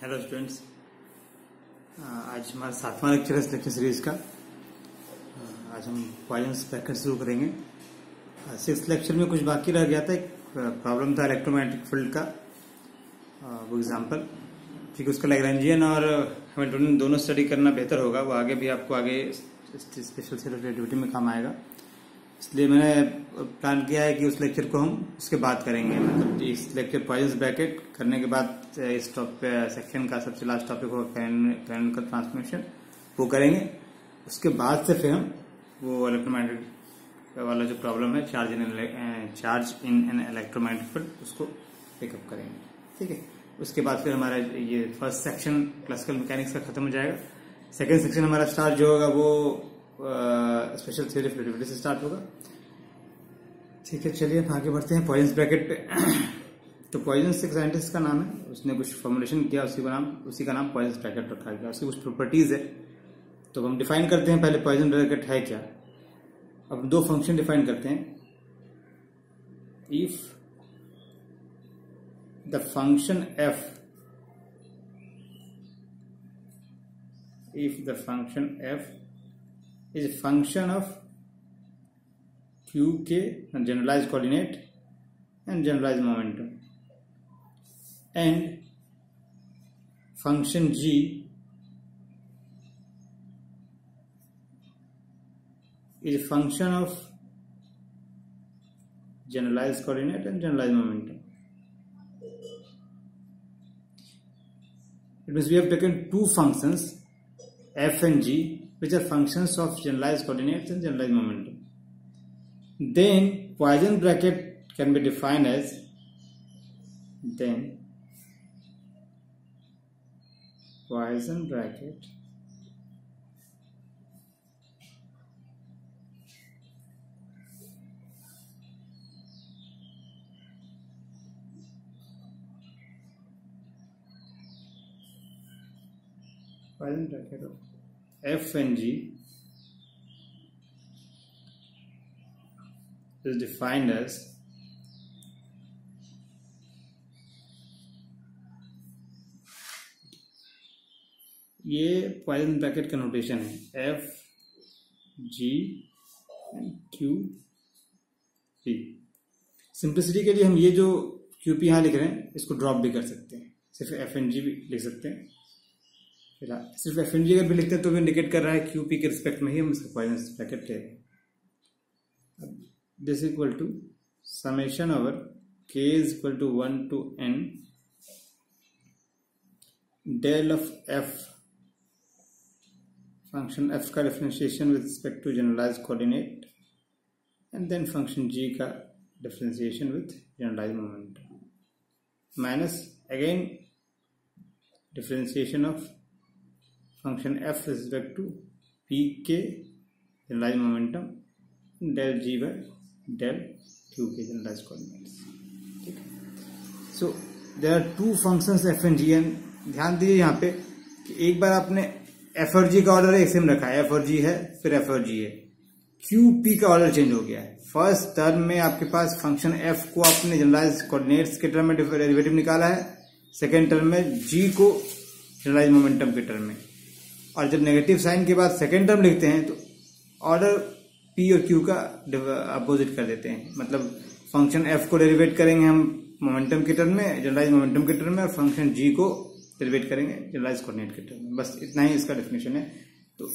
Hello students, आज हमारा 7वां lecture है इस लेक्चर सीरीज का। आज हम पॉइजन्स ब्रैकेट शुरू करेंगे। 6th लेक्चर में कुछ बाकी रह गया था। एक प्रॉब्लम था इलेक्ट्रोमैग्नेटिक फील्ड का, वो एग्जांपल, क्योंकि उसका लैग्रेंजियन और हैमिल्टनियन दोनों स्टडी करना बेहतर होगा। वो आगे भी आपको आगे स्पेशल सेल रिलेटिविटी में काम आएगा। इसलिए मैंने प्लान किया है कि उस लेक्चर को हम उसके बाद करेंगे। मतलब इस लेक्चर पॉइजन्स ब्रैकेट करने के बाद इस सेक्शन का सबसे लास्ट टॉपिक होगा कैनोनिकल ट्रांसफॉर्मेशन, वो करेंगे। उसके बाद से फिर हम वो इलेक्ट्रोमैग्नेटिक वाला जो प्रॉब्लम है charge in an electromagnetic field, उसको पिकअप करेंगे। ठीक है, उसके बाद फिर हमारा ये फर्स्ट सेक्शन क्लासिकल मैकेनिक्स का खत्म हो जाएगा। सेकेंड सेक्शन हमारा स्टार्ट जो होगा वो स्पेशल थ्योरी ऑफ रिलेटिविटी से स्टार्ट होगा। ठीक है, चलिए अब आगे बढ़ते हैं पॉइजन्स ब्रैकेट पे। तो पॉइजन्स एक साइंटिस्ट का नाम है, उसने कुछ फॉर्मुलेशन किया, उसी का नाम पॉइजन्स ब्रैकेट रखा गया। उसकी कुछ प्रॉपर्टीज है, तो हम डिफाइन करते हैं पहले पॉइजन ब्रैकेट है क्या। अब हम दो फंक्शन डिफाइन करते हैं। If the function f is a function of qk, generalized coordinate and generalized momentum, and function g is a function of generalized coordinate and generalized momentum. It means we have taken two functions f and g, which are functions of generalized coordinates and generalized momentum. Then Poisson bracket can be defined as Poisson bracket of f and g is defined as ये poison bracket का notation है, F G and Q P. Simplicity के लिए हम ये जो Q P यहाँ लिख रहे हैं इसको ड्रॉप भी कर सकते हैं, सिर्फ एफ एन जी भी लिख सकते हैं। फिलहाल सिर्फ एफ एन जी अगर भी लिखते हैं तो भी इंडिकेट कर रहा है क्यू पी के रिस्पेक्ट में ही हम इसका पॉइजन ब्रैकेट ले रहे हैं। This equal to summation over K is equal to 1 to n del of F, function f का differentiation with respect to generalised coordinate, and then function g का differentiation with generalised momentum, minus again differentiation of function f with respect to p K generalised momentum, del g by del q K generalised coordinates. ठीक है, so there are two functions f and g, and ध्यान दीजिए यहाँ पे कि एक बार आपने f और g का ऑर्डर एक सेम रखा है, f और g है, फिर f और g है, q p का ऑर्डर चेंज हो गया है। फर्स्ट टर्म में आपके पास फंक्शन f को आपने जनरलाइज्ड कोऑर्डिनेट्स के टर्म में डेरिवेटिव निकाला है, सेकेंड टर्म में g को जनरलाइज्ड मोमेंटम के टर्म में, और जब नेगेटिव साइन के बाद सेकेंड टर्म लिखते हैं तो ऑर्डर p और q का अपोजिट कर देते हैं। मतलब फंक्शन f को डेरिवेट करेंगे हम मोमेंटम के टर्म में, जनरलाइज्ड मोमेंटम के टर्म में, और फंक्शन g को डेरिवेट करेंगे जनरलाइज्ड कोऑर्डिनेट के टर्म में। बस इतना ही इसका डेफिनेशन है। तो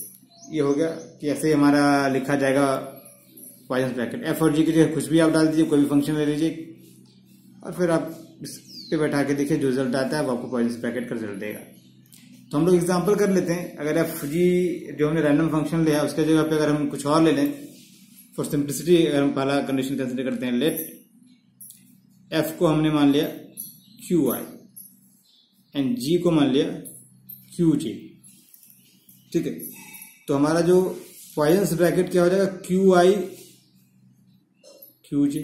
ये हो गया कि ऐसे हमारा लिखा जाएगा पॉइजन ब्रैकेट। एफ और जी की जगह कुछ भी आप डाल दीजिए, कोई भी फंक्शन ले लीजिए, और फिर आप इस पे बैठा के देखिए, जो रिजल्ट आता है वो आपको पॉइजन ब्रैकेट का रिजल्ट देगा। तो हम लोग एग्जाम्पल कर लेते हैं। अगर एफ जी जो हमने रैंडम फंक्शन लिया उसके जगह पे अगर हम कुछ और ले लें, फॉर सिंप्लिसिटी अगर हम पहला कंडीशन कंसिडर करते हैं, लेट एफ को हमने मान लिया क्यू आई एंड जी को मान लिया क्यू जी। ठीक है, तो हमारा जो पॉइजन ब्रैकेट क्या हो जाएगा, क्यू आई क्यू जी।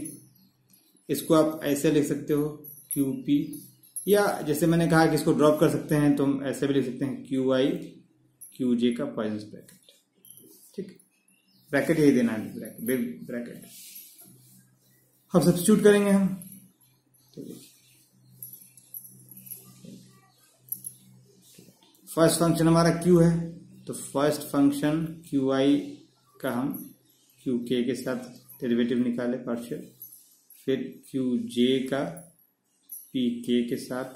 इसको आप ऐसे लिख सकते हो क्यू पी, या जैसे मैंने कहा कि इसको ड्रॉप कर सकते हैं तो हम ऐसे भी लिख सकते हैं क्यू आई क्यू जे का पॉइजन ब्रैकेट। ठीक, ब्रैकेट यही देना है, ब्रैकेट। अब सब्स्टिट्यूट करेंगे हम, तो फर्स्ट फंक्शन हमारा क्यू है, तो फर्स्ट फंक्शन क्यू आई का हम क्यू के के साथ डेरिवेटिव निकाले पार्शियल, फिर क्यू जे का पी के के साथ,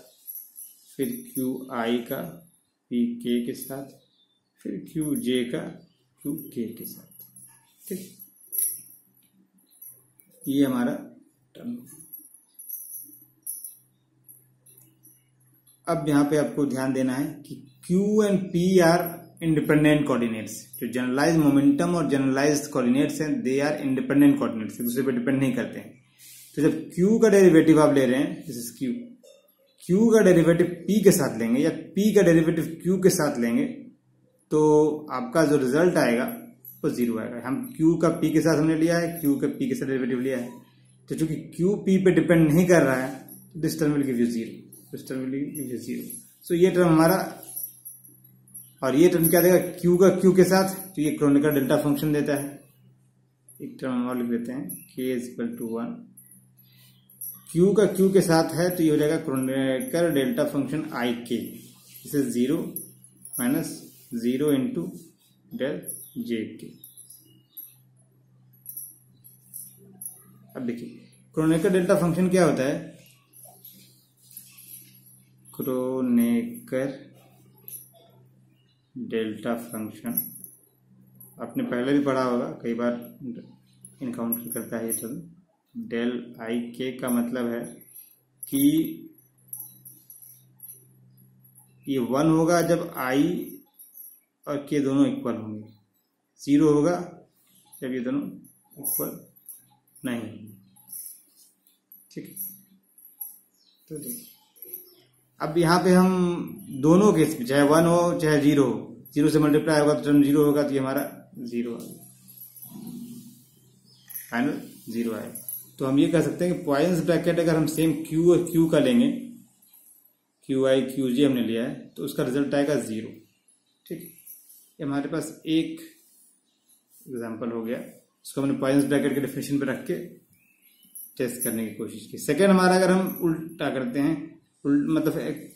फिर क्यू आई का पी के साथ, फिर क्यू जे का क्यू के साथ। ठीक, ये हमारा टर्म। अब यहां पे आपको ध्यान देना है कि Q and P are independent coordinates. जो जनरलाइज मोमेंटम और जनरलाइज कोऑर्डिनेट्स हैं, दे आर इंडिपेंडेंट कोऑर्डिनेट्स, एक दूसरे पर डिपेंड नहीं करते हैं। तो जब Q का डेरिवेटिव आप ले रहे हैं, दिस इज Q का डेरिवेटिव P के साथ लेंगे या P का डेरिवेटिव Q के साथ लेंगे, तो आपका जो रिजल्ट आएगा वो जीरो आएगा। हम Q का P के साथ हमने लिया है, Q का P के साथ डेरिवेटिव लिया है, तो चूंकि Q P पे डिपेंड नहीं कर रहा है, this term will give you zero, this term will give you zero. So ये टर्म हमारा, और ये टर्म क्या देगा, Q का Q के साथ, तो ये क्रोनेकर डेल्टा फंक्शन देता है। एक टर्म हम और लिख देते हैं, K is equal to 1। Q का Q के साथ है तो ये हो जाएगा क्रोनेकर डेल्टा फंक्शन आई के, इसे 0 माइनस 0 इंटू डेल जे के। अब देखिए क्रोनेकर डेल्टा फंक्शन क्या होता है। क्रोनेकर डेल्टा फंक्शन आपने पहले भी पढ़ा होगा, कई बार इनकाउंटर करता है ये टर्म। डेल आई के का मतलब है कि ये 1 होगा जब आई और के दोनों इक्वल होंगे, 0 होगा जब ये दोनों इक्वल नहीं होंगे। ठीक है, तो देखिए अब यहाँ पे हम दोनों केस में, चाहे 1 हो चाहे 0 हो, 0 से मल्टीप्लाई होगा तो टर्म 0 होगा, तो ये हमारा 0 आएगा, फाइनल 0 आएगा। तो हम ये कह सकते हैं कि पॉइंट्स ब्रैकेट अगर हम सेम Q और Q का लेंगे, क्यू आई क्यू जे हमने लिया है, तो उसका रिजल्ट आएगा 0। ठीक है, ये हमारे पास एक एग्जांपल हो गया, इसको हमने पॉइंट्स ब्रैकेट के डेफिनेशन पे रख के टेस्ट करने की कोशिश की। सेकेंड हमारा, अगर हम उल्टा करते हैं, मतलब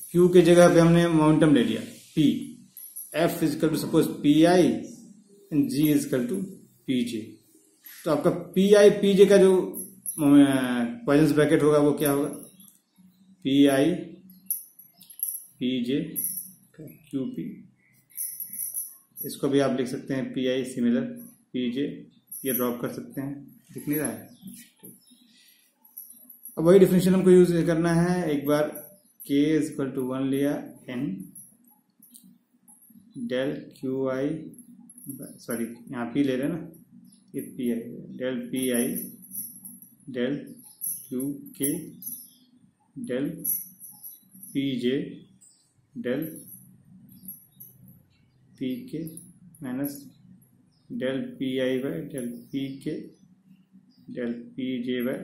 Q के जगह पे हमने मोमेंटम ले लिया P, F is equal to suppose P I and G is equal to P J, तो आपका पी आई पी जे का जो पॉइंट्स ब्रैकेट होगा वो क्या होगा, P I P J Q P, इसको भी आप लिख सकते हैं पी आई सिमिलर पी जे, ये ड्रॉप कर सकते हैं, दिख नहीं रहा है। अब वही डिफिनेशन हमको यूज करना है। एक बार k इज इक्वल टू 1 लिया, n del Q I, sorry यहाँ p ले रहे हैं ना, ये P I, del P I del Q K del P J del P K minus del P I by del P K del P J by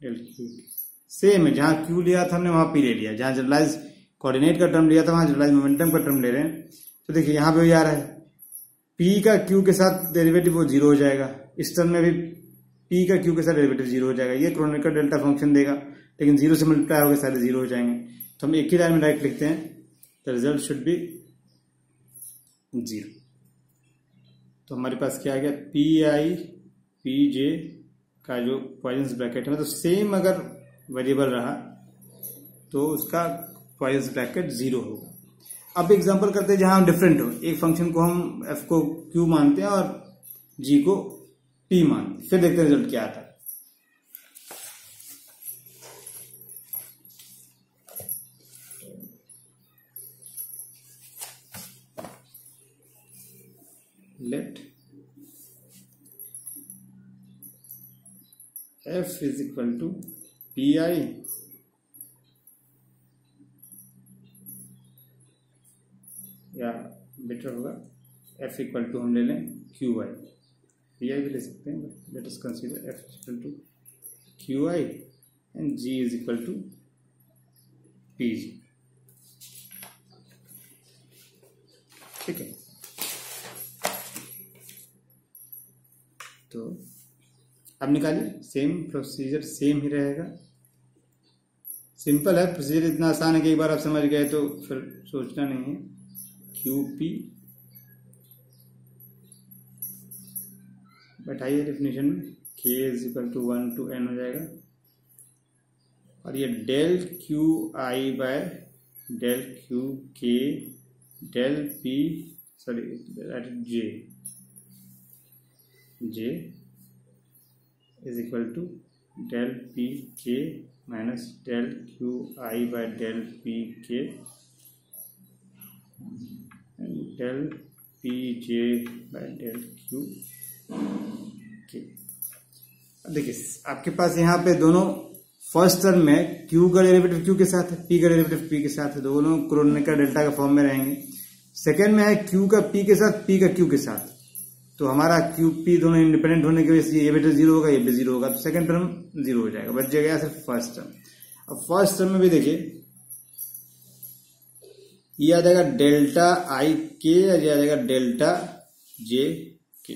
del Q K. Same है, जहां Q लिया था हमने वहां P ले लिया, जहां generalise coordinate का टर्म लिया था वहां जनरलाइज मोमेंटम का टर्म ले रहे हैं। तो देखिए यहाँ पे आ रहा है पी का क्यू के साथ डेरिवेटिव वो 0 हो जाएगा, इस टर्म में भी पी का क्यू के साथ डेरिवेटिव 0 हो जाएगा। ये क्रोनेकर डेल्टा फंक्शन देगा, लेकिन 0 से मल्टीप्लाई होकर सारे 0 हो जाएंगे, तो हम एक ही लाइन में डायरेक्ट लिखते हैं, द रिजल्ट शुड बी 0। तो हमारे पास क्या आ गया, पी आई पी जे का जो पॉइजन्स ब्रैकेट है, मतलब सेम अगर वेरिएबल रहा तो उसका पॉइजन्स ब्रैकेट 0 होगा। अब एग्जांपल करते हैं जहां डिफरेंट हो, एक फंक्शन को हम f को q मानते हैं और g को p मानते हैं, फिर देखते हैं रिजल्ट क्या आता है। Let f is equal to P I या बेटर होगा f इक्वल टू हम ले लें क्यू आई, पी आई भी ले सकते हैं, but let us consider f equal to Q I and g is equal to P G. ठीक है, तो अब निकालिए, सेम प्रोसीजर सेम ही रहेगा, सिंपल है प्रोसीजर, इतना आसान है कि एक बार आप समझ गए तो फिर सोचना नहीं है। क्यू पी, बैठाइए डेफिनेशन में, k is equal to 1 to n हो जाएगा, और ये del Q I by del Q K del P sorry J is equal to del P K minus del Q I by del P K del P J by del Q K. देखिए आपके पास यहाँ पे दोनों first term में q का derivative q के साथ है, p का डेरिवेटिव p के साथ है, दोनों क्रोनेकर डेल्टा का फॉर्म में रहेंगे। सेकंड में है q का p के साथ, p का q के साथ, तो हमारा q p दोनों इंडिपेंडेंट होने की वजह से ये बेटा जीरो होगा, ये भी जीरो होगा, तो सेकंड टर्म जीरो हो जाएगा, बच जाएगा सिर्फ फर्स्ट टर्म। अब फर्स्ट टर्म में भी देखिए ये आ जाएगा डेल्टा आई के, ये आ जाएगा डेल्टा जे के,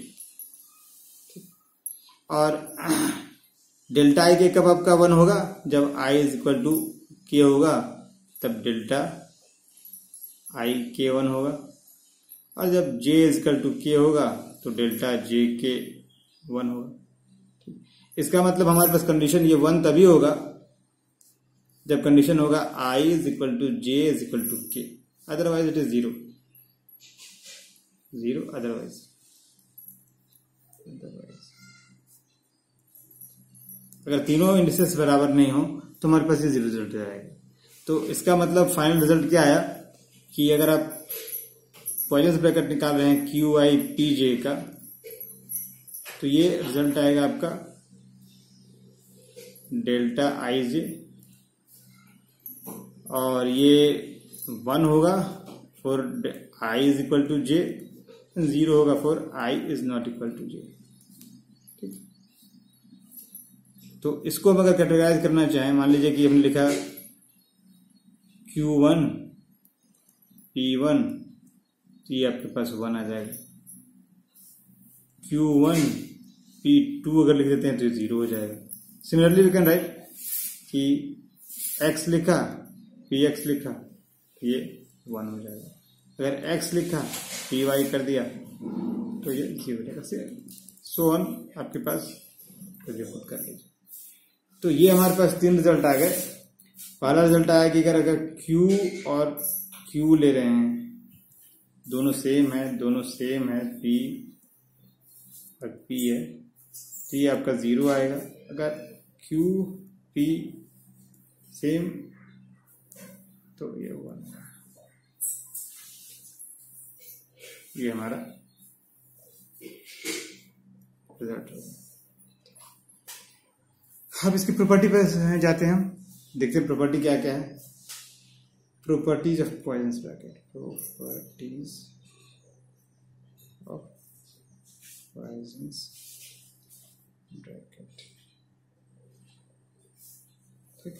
और डेल्टा आई के कब आपका 1 होगा, जब i इज इक्वल टू के होगा, तब डेल्टा आई के 1 होगा, और जब j इज इक्वल टू के होगा तो डेल्टा जे के 1 होगा। इसका मतलब हमारे पास कंडीशन ये 1 तभी होगा जब कंडीशन होगा i is equal to j is equal to K, otherwise it is zero, otherwise अगर तीनों इंडिसेस बराबर नहीं हो तो हमारे पास ये जीरो रिजल्ट आएगा। तो इसका मतलब फाइनल रिजल्ट क्या आया कि अगर आप पॉइजन ब्रैकेट निकाल रहे हैं क्यू आई पी जे का, तो ये रिजल्ट आएगा आपका डेल्टा आई जे, और ये 1 होगा for I is equal to J, 0 होगा for I is not equal to J. तो इसको हम अगर कैटेगराइज करना चाहें, मान लीजिए कि हमने लिखा Q1 P1, तो ये आपके पास 1 आ जाएगा। Q1 P2 अगर लिख देते हैं तो 0 हो जाएगा। सिमिलरली वी कैन राइट कि x लिखा Px लिखा ये 1 हो जाएगा, अगर x लिखा Py कर दिया तो ये 0 हो जाएगा, सो ऑन आपके पास खुद कर लीजिए। तो ये हमारे पास 3 रिजल्ट आ गए। पहला रिजल्ट आया कि अगर Q और Q ले रहे हैं, दोनों सेम है, P और P है, तो ये आपका 0 आएगा। अगर Q P सेम तो ये 1, ये हमारा रिजल्ट होगा। अब इसकी प्रॉपर्टी पर जाते हैं, हम देखते हैं प्रॉपर्टी क्या क्या है। Properties of poison bracket, properties of poison bracket. ठीक,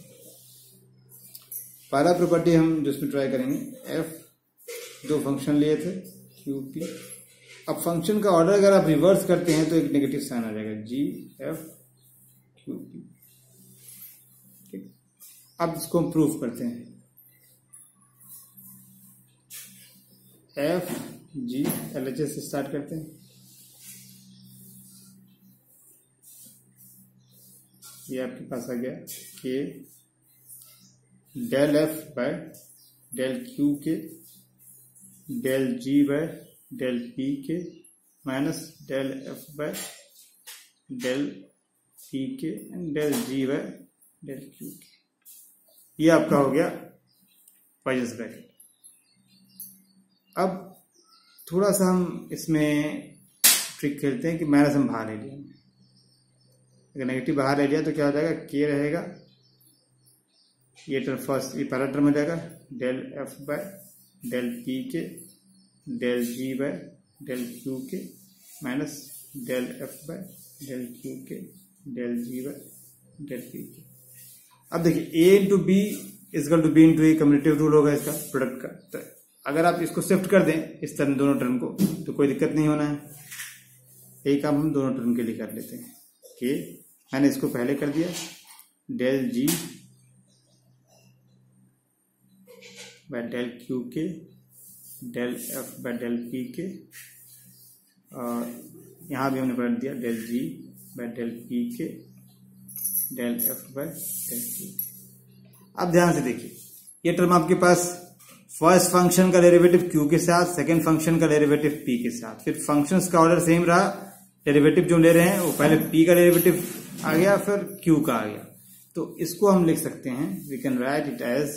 पहला प्रॉपर्टी हम जिसमें ट्राई करेंगे, f 2 फंक्शन लिए थे क्यू पी। अब फंक्शन का ऑर्डर अगर आप रिवर्स करते हैं तो एक नेगेटिव साइन आ जाएगा, जी एफ क्यू पी। अब इसको हम प्रूफ करते हैं, F G L H S से स्टार्ट करते हैं। ये आपके पास आ गया K del F by del Q K del G by del P K minus del F by del P K and del G by del Q K. ये आपका हो गया पॉइजन ब्रैकेट। अब थोड़ा सा हम इसमें ट्रिक खेलते हैं कि माइनस हम बाहर ले लिया, अगर नेगेटिव बाहर ले लिया तो क्या हो जाएगा, के रहेगा, ये टर्म फर्स्ट, ये पहला टर्म हो जाएगा del F by del P K del G by del Q K minus del F by del Q K del G by del P K. अब देखिए a into B is equal to B into A commutative rule होगा इसका product का। तो अगर आप इसको shift कर दें इस तरह दोनों टर्म को तो कोई दिक्कत नहीं होना है। यही काम हम दोनों टर्म के लिए कर लेते हैं कि मैंने इसको पहले कर दिया del G by del Q K del F by del P K, और यहाँ भी हमने पढ़ दिया del G by del P K, del F by del P K. अब ध्यान से देखिए, ये टर्म आपके पास फर्स्ट फंक्शन का डेरिवेटिव क्यू के साथ, सेकंड फंक्शन का डेरिवेटिव पी के साथ, फिर फंक्शंस का ऑर्डर सेम रहा, डेरिवेटिव जो ले रहे हैं वो पहले पी का डेरिवेटिव आ गया फिर क्यू का आ गया। तो इसको हम लिख सकते हैं, we can write it as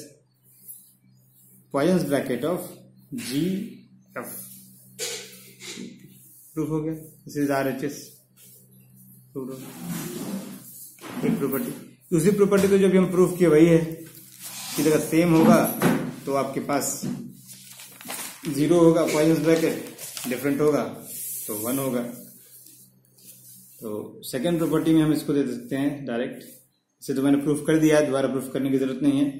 Poisson's bracket of G F. Proof हो गया, दिस इज RHS प्रूफ। एक प्रॉपर्टी, दूसरी प्रॉपर्टी तो जो भी हम प्रूफ किए वही है कि अगर सेम होगा तो आपके पास 0 होगा पॉइजन्स ब्रैकेट, डिफरेंट होगा तो 1 होगा। तो सेकेंड प्रॉपर्टी में हम इसको दे सकते हैं डायरेक्ट, इसे तो मैंने प्रूफ कर दिया है, दोबारा प्रूफ करने की जरूरत नहीं है।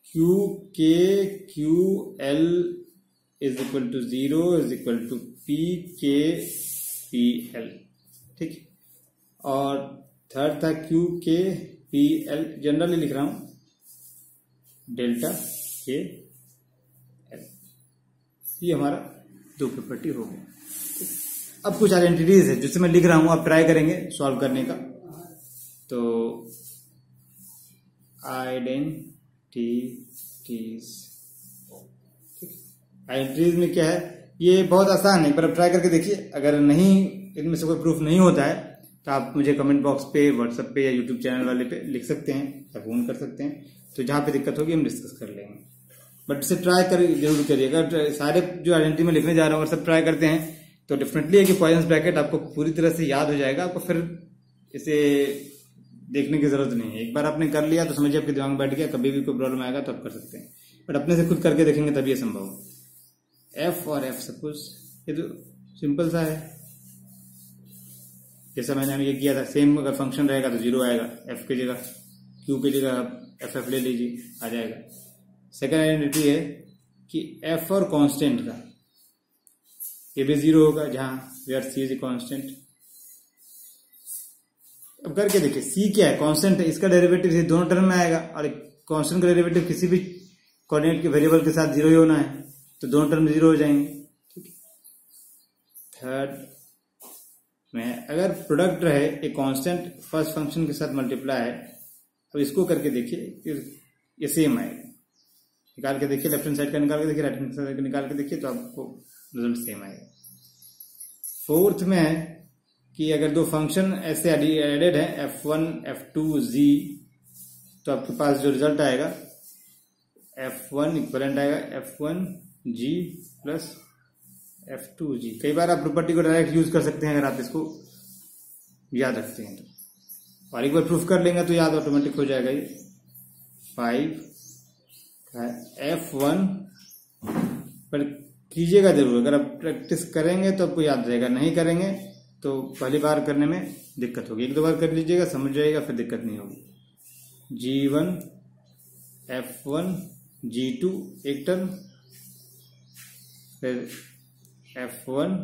Q K Q L is equal to 0 is equal to P K P L, ठीक। और थर्ड था क्यू के पी एल, जनरली लिख रहा हूं डेल्टा के एल। ये हमारा दो प्रॉपर्टी हो गया। अब कुछ आइडेंटिटीज है जिससे मैं लिख रहा हूं, आप ट्राई करेंगे सॉल्व करने का। तो आइडेंटिटीज, आइडेंटिटीज में क्या है, ये बहुत आसान है, पर आप ट्राई करके देखिए। अगर नहीं, इनमें से कोई प्रूफ नहीं होता है तो आप मुझे कमेंट बॉक्स पे, व्हाट्सएप पे या यूट्यूब चैनल वाले पे लिख सकते हैं या फोन कर सकते हैं। तो जहां पे दिक्कत होगी हम डिस्कस कर लेंगे, बट इसे ट्राई कर जरूर करिएगा। सारे जो आइडेंटिटी में लिखने जा रहा हूँ अगर सब ट्राई करते हैं तो डेफिनेटली है कि पॉइजन्स ब्रैकेट आपको पूरी तरह से याद हो जाएगा, आपको फिर इसे देखने की जरूरत नहीं है। एक बार आपने कर लिया तो समझिए आपके दिमाग में बैठ गया, कभी भी कोई प्रॉब्लम आएगा तो आप कर सकते हैं, बट अपने से खुद करके देखेंगे तभी ये संभव हो। एफ और एफ सपोज, ये तो सिंपल सा है, जैसा मैंने ये किया था सेम। अगर फंक्शन रहेगा तो 0 आएगा, एफ की जगह क्यू की जगह एफ ले लीजिए, आ जाएगा। सेकेंड आइडेंटिटी है कि एफ और कांस्टेंट का, ये भी 0 होगा जहां where C is a constant. अब करके देखिए, सी क्या है, कांस्टेंट है, इसका डेरिवेटिव दोनों टर्म में आएगा, और कांस्टेंट का डेरिवेटिव किसी भी कोऑर्डिनेट के वेरिएबल के साथ 0 ही होना है, तो दोनों टर्म 0 हो जाएंगे, ठीक है। थर्ड में अगर प्रोडक्ट रहे एक कांस्टेंट फर्स्ट फंक्शन के साथ मल्टीप्लाई है, तो इसको करके देखिए ये सेम आएगा। निकाल के देखिए, लेफ्ट हैंड साइड का निकाल के देखिए, राइट हैंड साइड का निकाल के देखिए, तो आपको रिजल्ट सेम आएगा। फोर्थ में है कि अगर दो फंक्शन ऐसे एडेड है f1 f2 z, तो आपके पास जो रिजल्ट आएगा f1 इक्वलेंट आएगा f1 g plus f2 g। कई बार आप प्रॉपर्टी को डायरेक्ट यूज कर सकते हैं अगर आप इसको याद रखते हैं तो, और एक बार प्रूफ कर लेंगे तो याद ऑटोमेटिक हो जाएगा। ये 5 f1 पर कीजिएगा जरूर, अगर आप प्रैक्टिस करेंगे तो आपको याद रहेगा, नहीं करेंगे तो पहली बार करने में दिक्कत होगी। एक दो बार कर लीजिएगा, समझ जाइएगा, फिर दिक्कत नहीं होगी। G1 F1 G2 एक टर्म, फिर F1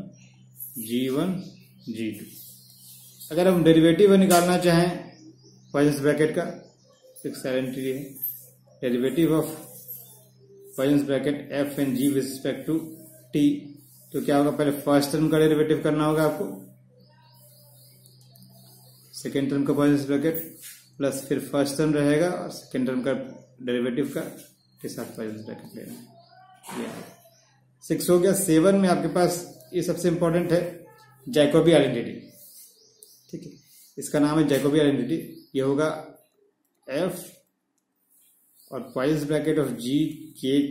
G1 G2। अगर हम डेरिवेटिव निकालना चाहें पॉइजन्स ब्रैकेट का, फिक्स आइडेंटिटी है, derivative of Poisson's bracket f and g with respect to t, तो क्या होगा, पहले फर्स्ट टर्म का डेरिवेटिव करना होगा आपको, सेकेंड टर्म का पॉइजन्स ब्रैकेट प्लस फिर फर्स्ट टर्म रहेगा और सेकेंड टर्म का डेरिवेटिव का के साथ पॉइजन्स ब्रैकेट लेना। 6 हो गया। 7 में आपके पास ये सबसे इंपॉर्टेंट है, जैकोबी आइडेंटिटी, ठीक है, इसका नाम है जैकोबी आइडेंटिटी। ये होगा f और पॉइजन्स ब्रैकेट ऑफ g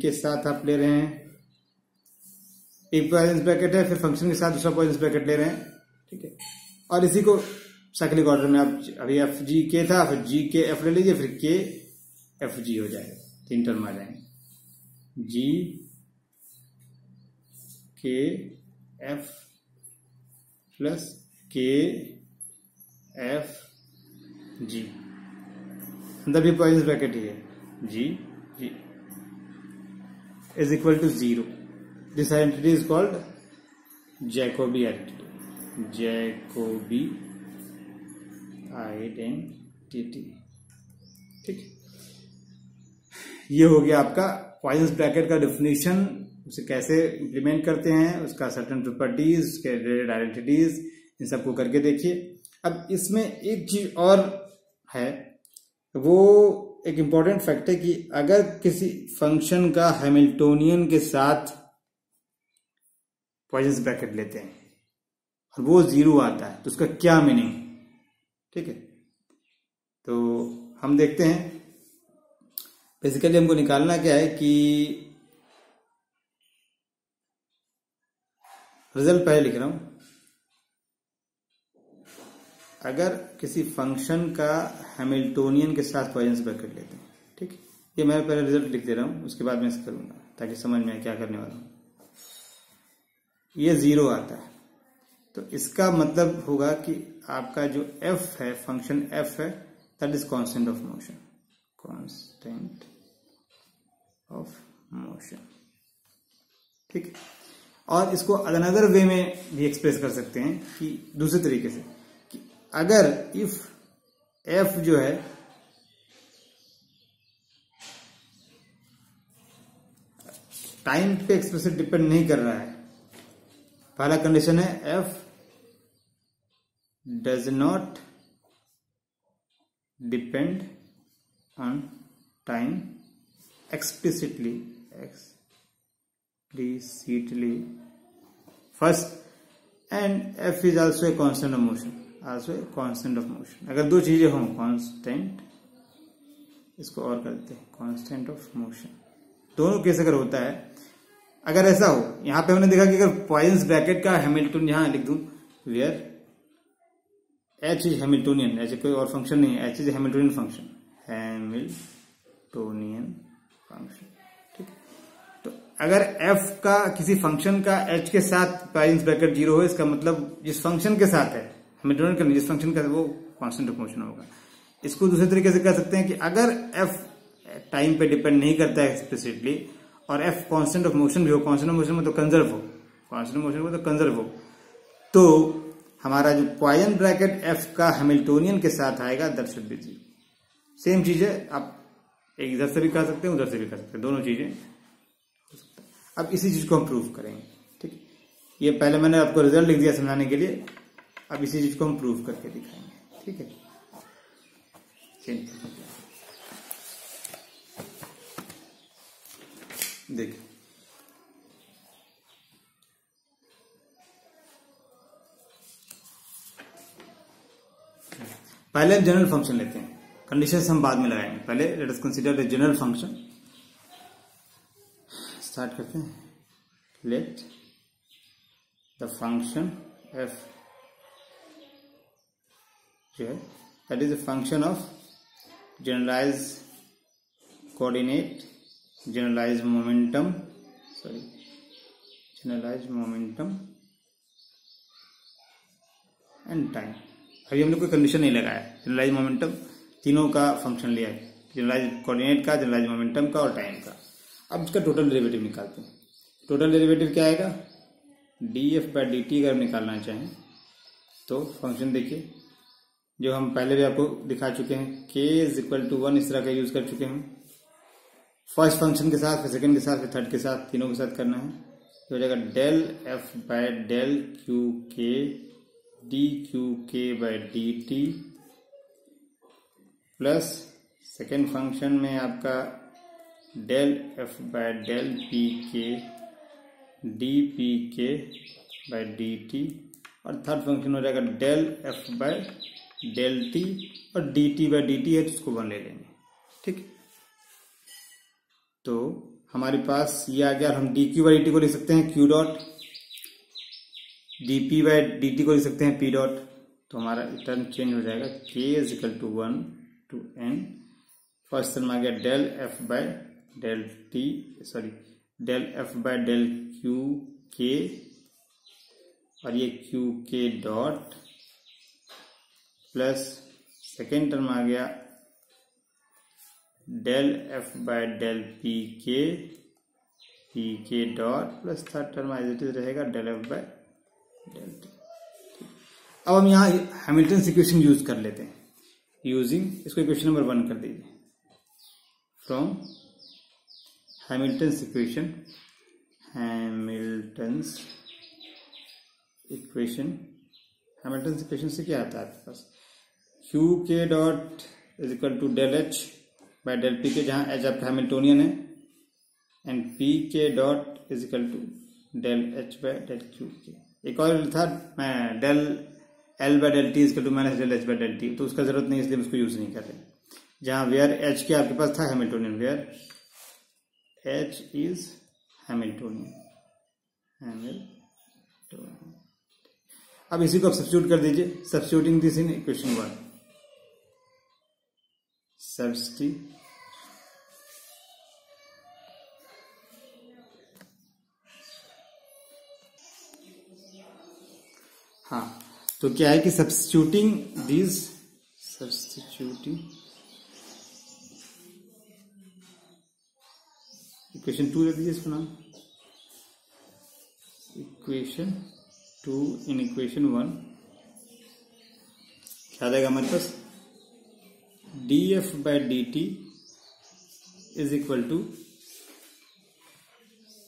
के साथ आप ले रहे हैं, एक पॉइजन्स ब्रैकेट है, फिर फंक्शन के साथ दूसरा पॉइजन्स ब्रैकेट ले रहे हैं, ठीक है। और इसी को साइक्लिक ऑर्डर में आप, अभी एफ जी के था, फिर जी के एफ ले लीजिए, फिर के एफ जी हो जाएगा, 3 टर्म आ जाएंगे, G K F plus K F G, अंदर भी पॉइजन्स ब्रैकेट ही है, G G is equal to 0। This identity is called Jacobi identity, Jacobi identity, ठीक। ये हो गया आपका पॉइजन्स ब्रैकेट का डेफिनेशन उसे कैसे इम्प्लीमेंट करते हैं, उसका सर्टेन प्रॉपर्टीज, उसके रिलेटेड आइडेंटिटीज, इन सबको करके देखिए। अब इसमें एक चीज और है, वो एक इम्पॉर्टेंट फैक्ट है कि अगर किसी फंक्शन का हैमिल्टोनियन के साथ पॉइजन ब्रैकेट लेते हैं और वो 0 आता है तो उसका क्या मीनिंग, ठीक है। तो हम देखते हैं, बेसिकली हमको निकालना क्या है कि रिजल्ट पहले लिख रहा हूं। अगर किसी फंक्शन का हैमिल्टोनियन के साथ पॉइजन ब्रैकेट लेते हैं, ठीक है, ये मैं पहले रिजल्ट लिख दे रहा हूं, उसके बाद मैं इसे करूंगा ताकि समझ में आए क्या करने वाला हूं। ये 0 आता है तो इसका मतलब होगा कि आपका जो f है, फंक्शन f है, that is constant of motion, constant of motion, ठीक है। और इसको अनदर वे में भी एक्सप्रेस कर सकते हैं कि दूसरे तरीके से, कि अगर इफ f जो है टाइम पे एक्सप्रेस डिपेंड नहीं कर रहा है, पहला कंडीशन है f does not depend on time explicitly first, and f is also a constant of motion, अगर दो चीजें हों कांस्टेंट, इसको और करते हैं कांस्टेंट ऑफ मोशन, दोनों केस अगर होता है, अगर ऐसा हो, यहां पे हमने देखा कि अगर पॉइजन ब्रैकेट का हैमिल्टन यहां लिख दूं, वेयर h इज हैमिल्टोनियन, ऐसे कोई और फंक्शन नहीं है, h is Hamiltonian function, Hamiltonian function, ठीक है। तो अगर f का किसी फंक्शन का h के साथ पॉइजन ब्रैकेट 0 हो, इसका मतलब जिस फंक्शन के साथ है हैमिल्टोनियन का, जिस फंक्शन का वो कांस्टेंट ऑफ मोशन होगा। इसको दूसरे तरीके से कह सकते हैं कि अगर f टाइम पे डिपेंड नहीं करता है एक्सप्लिसिटली, और f कांस्टेंट ऑफ मोशन भी हो, कांस्टेंट ऑफ मोशन में तो कंजर्व हो, कांस्टेंट ऑफ मोशन में तो कंजर्व हो, तो हमारा जो पॉइजन ब्रैकेट f का हैमिल्टोनियन के साथ आएगा, दैट शुड बी 0। सेम चीज है, आप एक इधर से भी कर सकते हैं, उधर से भी कर सकते हैं, दोनों चीजें हो सकता है। अब इसी चीज को हम प्रूव करेंगे, ठीक है। ये पहले मैंने आपको रिजल्ट लिख दिया समझाने के लिए, अब इसी चीज को हम प्रूव करके दिखाएंगे, ठीक है। देखिए, पहले हम जनरल फंक्शन लेते हैं, कंडीशंस हम बाद में लगाएंगे, पहले let us consider the general function. Start करते हैं, लेट द फंक्शन f जो है that is a function of generalize coordinate, generalize momentum and time. अभी हमने कोई कंडीशन नहीं लगाया, जनरलाइज मोमेंटम तीनों का फंक्शन लिया है, जनरलाइज कोऑर्डिनेट का, जनरलाइज मोमेंटम का और टाइम का। अब इसका टोटल डेरिवेटिव निकालते हैं। टोटल डेरिवेटिव क्या आएगा, df/dt अगर निकालना चाहें तो फंक्शन देखिए, जो हम पहले भी आपको दिखा चुके हैं, k = 1 इस तरह का यूज कर चुके हैं। फर्स्ट फंक्शन के साथ, फिर सेकंड के साथ, फिर थर्ड के साथ, तीनों के साथ करना है। तो हो जाएगा ∂f/∂qk dqk/dt plus second function में आपका ∂f/∂pk dpk/dt, और थर्ड फंक्शन हो जाएगा ∂f/∂t, और dt/dt है तो उसको 1 ले लेंगे, ठीक। तो हमारे पास ये आ गया, हम dq/dt को लिख सकते हैं q डॉट, dp/dt को लिख सकते हैं p डॉट। तो हमारा टर्म चेंज हो जाएगा, k = 1 to n, first term आ गया ∂f/∂qk, और ये qk dot, plus second term आ गया ∂f/∂pk pk dot, plus third term as it is रहेगा ∂f/∂t। अब हम यहाँ हैमिल्टन इक्वेशन यूज कर लेते हैं, यूजिंग, इसको इक्वेशन नंबर 1 कर दीजिए। From Hamilton equation, Hamilton's equation से क्या आता है आपके पास, Q K dot is equal to del H by del P K, जहां एच आपका हैमिल्टोनियन है, and P K dot is equal to del H by del Q K. एक और था मैं del L by del T is equal to minus del H by del T, तो उसका जरूरत नहीं, इसलिए उसको यूज नहीं कर रहे। जहां वेयर एच के आपके पास था Hamiltonian, where H is Hamiltonian. अब इसी को आप सब्स्टिट्यूट कर दीजिए, substituting this in equation 1, substitute हाँ, तो क्या है कि सब्स्टिट्यूटिंग इक्वेशन 2 दे दीजिए इसको नाम, इक्वेशन 2 इन इक्वेशन 1 क्या आ जाएगा हमारे पास, D F by D T is equal to,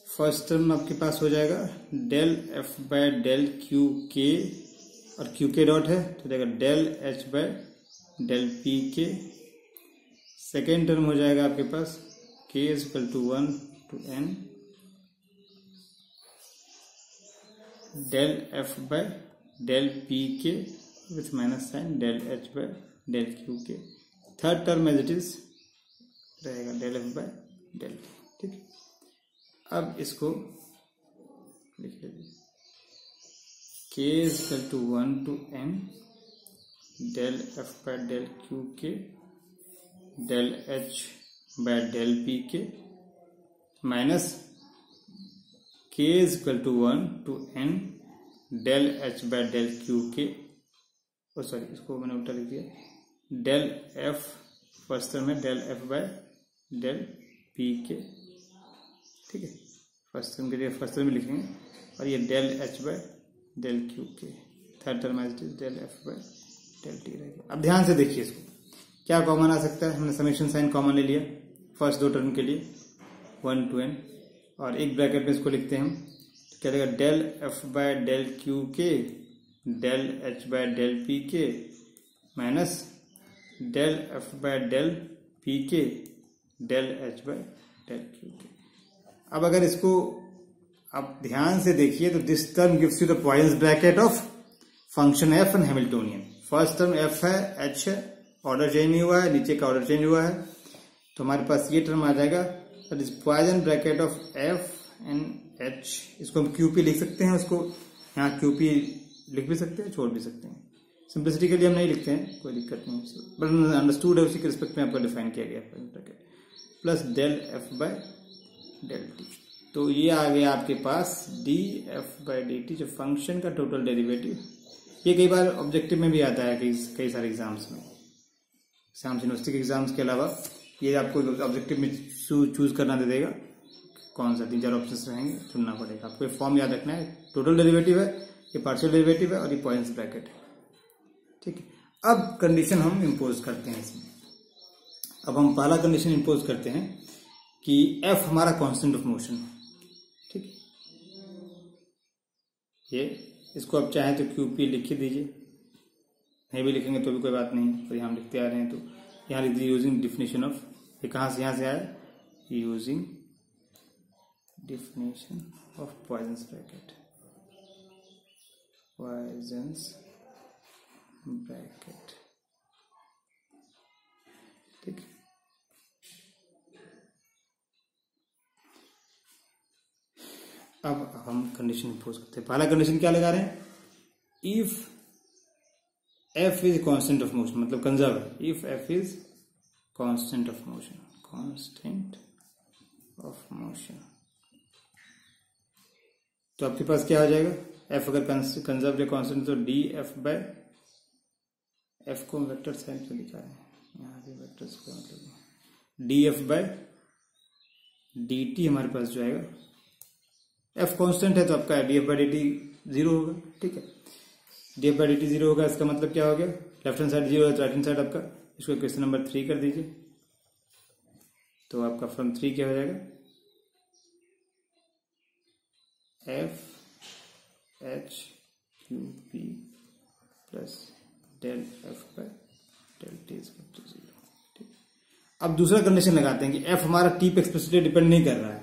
first term आपके पास हो जाएगा del F by del Q K, और क्यू के डॉट है तो जाएगा del H by del P K. Second term हो जाएगा आपके पास K is equal to 1 to n del F by del P K with minus sign del H by del Q K. Third term as it is रहेगा del F by del T. ठीक है, अब इसको लिख लीजिए, K is equal to 1 to n del F by del Q K del H by del P K minus K is equal to 1 to n del H by del Q K, sorry इसको मैंने उल्टा लिख दिया, del F first term है del F by del P K. ठीक है, first term के लिए फर्स्ट टर्म में लिखेंगे, और ये del H by del Q K. Third term as it is del F by del T रहेगा। अब ध्यान से देखिए इसको, क्या कॉमन आ सकता है, हमने समेशन साइन कॉमन ले लिया फर्स्ट दो टर्म के लिए 1 to n, और एक ब्रैकेट में इसको लिखते हैं हम, तो क्या रहेगा del F by del Q K del H by del P K minus del F by del P K del H by del Q K. अब अगर इसको आप ध्यान से देखिए तो this term gives you the Poisson bracket of function F and Hamiltonian. First term F है, H है, ऑर्डर चेंज नहीं हुआ है, नीचे का ऑर्डर चेंज हुआ है, तो हमारे पास ये टर्म आ जाएगा that is poison bracket of F and H. इसको हम क्यूपी लिख सकते हैं, उसको यहाँ क्यूपी लिख भी सकते हैं, छोड़ भी सकते हैं, सिंप्लिसिटी के लिए हम नहीं लिखते हैं, कोई दिक्कत नहीं, बट अंडरस्टूड है, उसी के रिस्पेक्ट में आपको डिफाइन किया गया bracket plus del F by del T. तो ये आ गया आपके पास D F by D T, जो फंक्शन का टोटल डेरिवेटिव। ये कई बार ऑब्जेक्टिव में भी आता है कई सारे एग्जाम्स में, यूनिवर्सिटी के एग्जाम्स के अलावा ये आपको ऑब्जेक्टिव में चूज करना दे देगा, कौन सा 3-4 ऑप्शंस रहेंगे, चुनना पड़ेगा आपको। ये फॉर्म याद रखना है, टोटल डेरिवेटिव है, ये पार्शियल डेरिवेटिव है, और ये पॉइंट्स ब्रैकेट है। ठीक है, अब कंडीशन हम इम्पोज करते हैं इसमें। अब हम पहला कंडीशन इम्पोज करते हैं कि एफ हमारा कांस्टेंट ऑफ मोशन है। ठीक है, ये इसको आप चाहें तो क्यूपी लिख ही दीजिए, नहीं भी लिखेंगे तो भी कोई बात नहीं, पर हम लिखते आ रहे हैं तो यहाँ लिख दीजिए यूजिंग डिफिनेशन ऑफ, ये कहाँ से यहाँ से आया, using definition of Poisson's bracket, Poisson's bracket. ठीक, अब हम कंडीशन इम्पोज करते हैं। पहला कंडीशन क्या लगा रहे हैं, if F is constant of motion, मतलब कंजर्व है, if F is constant of motion, constant of motion, तो आपके पास क्या हो जाएगा, एफ अगर कंजर्व या कांस्टेंट तो डी एफ बाय, एफ को वेक्टर साइन से लिखा है यहाँ पे, वेक्टर्स का मतलब D F by D T हमारे पास जो आएगा, एफ कांस्टेंट है तो आपका D F by D T 0 होगा। ठीक है, D F by D T 0 होगा, इसका मतलब क्या हो गया, लेफ्ट हैंड साइड 0 है तो राइट हैंड साइड आपका, इसको क्वेश्चन नंबर 3 कर दीजिए, तो आपका फ्रॉम 3 क्या हो जाएगा, F H Q P plus del F by del T is equal to 0। ठीक, अब दूसरा कंडीशन लगाते हैं कि एफ हमारा टी पे एक्सप्लिसिटली डिपेंड नहीं कर रहा है,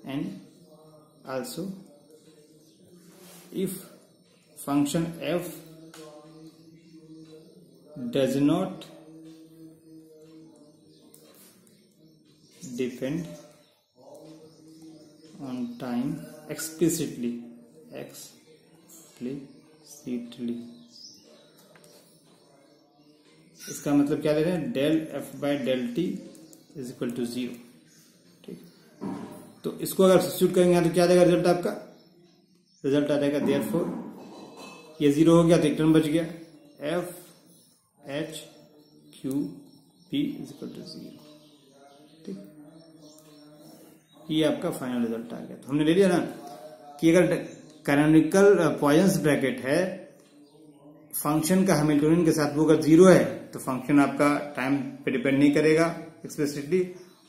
and also if function F does not depend on time explicitly इसका मतलब क्या ले रहे हैं, del F by del T is equal to 0। ठीक, तो इसको अगर सब्स्टिट्यूट करेंगे तो क्या देगा रिजल्ट आपका, रिजल्ट आ जाएगा देयरफॉर ये 0 हो गया तो एक टर्म बच गया, F H Q P is equal to 0। ठीक, ये आपका फाइनल रिजल्ट आ गया। तो हमने ले लिया ना कि अगर कैनोनिकल पॉइजंस ब्रैकेट है, फंक्शन का हैमिल्टोनियन के साथ वो अगर 0 है तो फंक्शन आपका टाइम पे डिपेंड नहीं करेगा एक्सप्लिसिटली,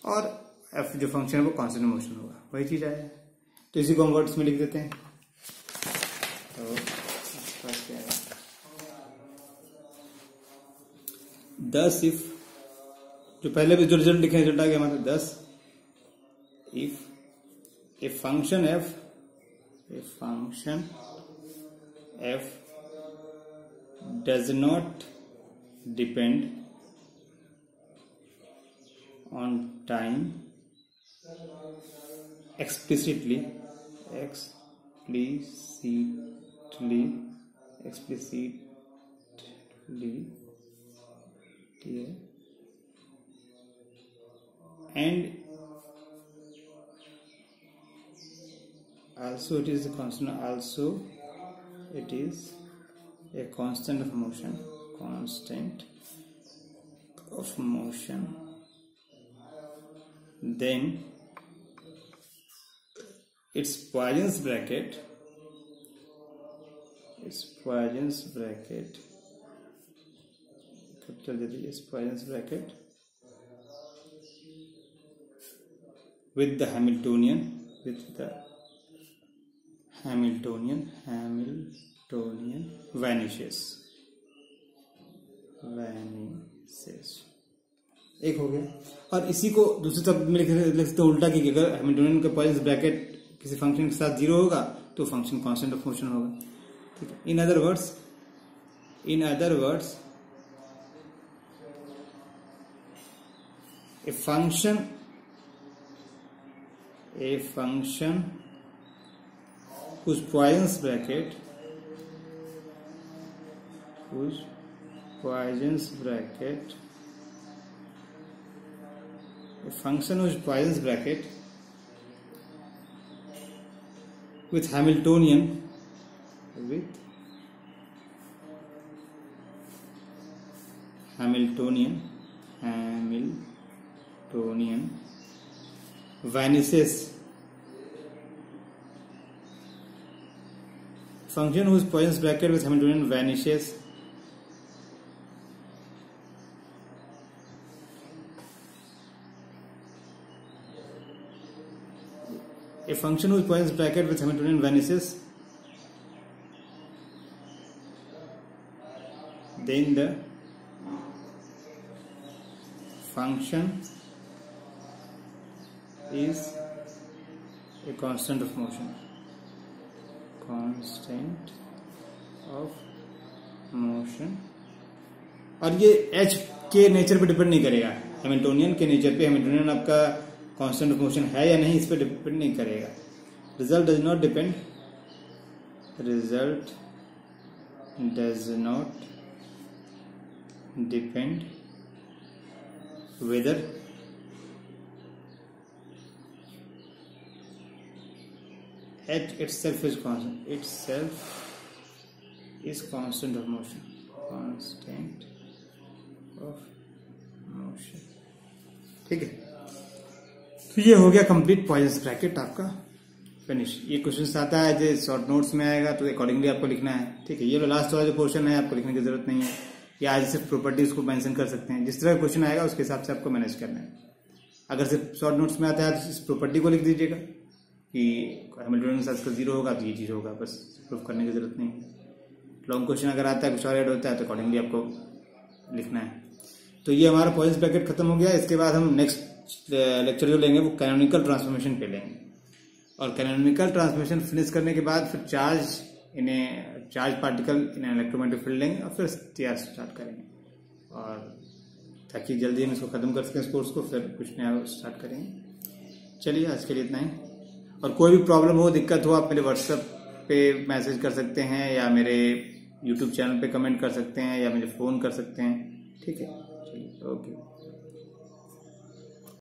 और एफ जो फंक्शन है वो कांस्टेंट मोशन होगा, वही चीज आया है। तो इसी को हम वर्ड्स में लिख देते हैं। तो पास क्या है, 10 इफ, जो पहले भी जो रिजल्ट लिखे रिजल्ट आ गया हमारा 10 if a function f does not depend on time explicitly and also it is a constant, also it is a constant of motion, then its Poisson's bracket capital दे दीजिए, Poisson's bracket with the Hamiltonian vanishes। एक हो गया, और इसी को दूसरे शब्द में लिख सकते उल्टा की, अगर हैमिल्टोनियन का पॉइजंस ब्रैकेट किसी फंक्शन के साथ 0 होगा तो फंक्शन कांस्टेंट ऑफ मोशन होगा। ठीक है, in other words a function whose Poisson's bracket a function whose Poisson's bracket with Hamiltonian vanishes, function whose Poisson's bracket with Hamiltonian vanishes a function whose Poisson's bracket with Hamiltonian vanishes, then the function is a constant of motion, और ये h के nature पे depend नहीं करेगा, Hamiltonian के nature पे, Hamiltonian आपका constant of motion है या नहीं इस पे डिपेंड नहीं करेगा। Result does not depend whether h itself is constant of motion, ठीक है। तो ये हो गया कंप्लीट पॉइजंस ब्रैकेट आपका फिनिश। ये क्वेश्चन आता है जो शॉर्ट नोट्स में आएगा तो अकॉर्डिंगली आपको लिखना है। ठीक है, ये लास्ट वाला जो पोर्शन है आपको लिखने की जरूरत नहीं है, या आज सिर्फ प्रॉपर्टीज को मेंशन कर सकते हैं। जिस तरह का क्वेश्चन आएगा उसके हिसाब से आपको मैनेज करना है। अगर सिर्फ शॉर्ट नोट्स में आता है तो इस प्रॉपर्टी को लिख दीजिएगा, कि हैमिल्टोनियन चार्ज का 0 होगा तो ये चीज़ होगा, बस प्रूफ करने की जरूरत नहीं है। लॉन्ग क्वेश्चन अगर आता है कुछ और ऐड होता है तो अकॉर्डिंगली आपको लिखना है। तो ये हमारा पॉइजन ब्रैकेट खत्म हो गया। इसके बाद हम नेक्स्ट लेक्चर जो लेंगे वो कैनोनिकल ट्रांसफॉर्मेशन पे लेंगे, और कैनोनिकल ट्रांसफॉर्मेशन फिनिश करने के बाद फिर charge particle in electromagnetic field लेंगे और फिर तैयार स्टार्ट करेंगे, और ताकि जल्दी हम इसको खत्म कर सकें इस कोर्स को, फिर कुछ नया स्टार्ट करेंगे। चलिए आज के लिए इतना ही, और कोई भी प्रॉब्लम हो, दिक्कत हो, आप मेरे व्हाट्सएप पे मैसेज कर सकते हैं या मेरे यूट्यूब चैनल पे कमेंट कर सकते हैं या मुझे फ़ोन कर सकते हैं। ठीक है, चलिए, ओके।